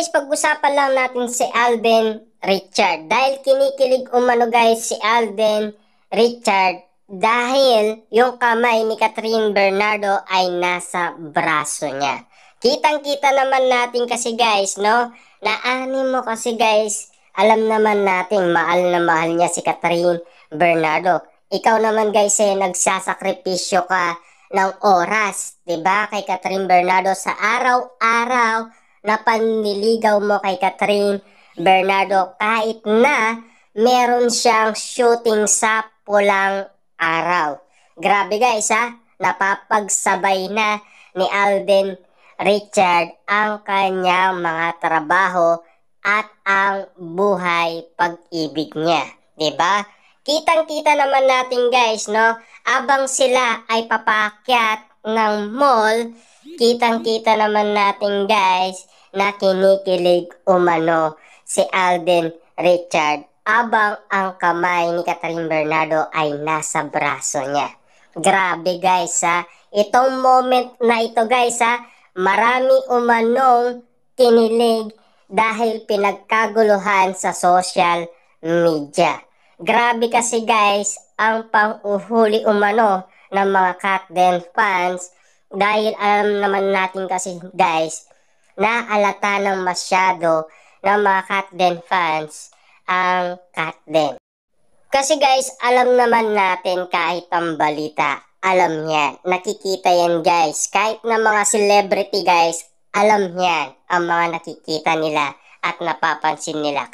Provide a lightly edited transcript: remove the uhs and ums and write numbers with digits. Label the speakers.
Speaker 1: guys, pag-usapan lang natin si Alden Richard. Dahil kinikilig umano guys si Alden Richard dahil yung kamay ni Catherine Bernardo ay nasa braso niya. Kitang-kita naman natin kasi guys, no? Na animo kasi guys, alam naman natin mahal na mahal niya si Catherine Bernardo. Ikaw naman guys nagsasakripisyo ka ng oras, 'di ba? Kay Catherine Bernardo sa araw-araw na panliligaw mo kay Catherine Bernardo kahit na meron siyang shooting sa pulang araw. Grabe guys napapagsabay na ni Alden Richard ang kanyang mga trabaho at ang buhay pag-ibig niya, 'di ba? Kitang-kita naman natin guys, no? Abang sila ay papaakyat ng mall, kitang-kita naman natin guys na kinikilig umano si Alden Richard abang ang kamay ni Catherine Bernardo ay nasa braso niya. Grabe guys itong moment na ito guys marami umanong kinilig dahil pinagkaguluhan sa social media. Grabe kasi guys ang pang-uhuli umano ng mga Katden fans dahil alam naman natin kasi guys na alata ng masyado ng mga Katden fans ang Katden. Kasi guys alam naman natin kahit ang balita, alam yan, nakikita yan guys, kahit na mga celebrity guys, alam yan ang mga nakikita nila at napapansin nila.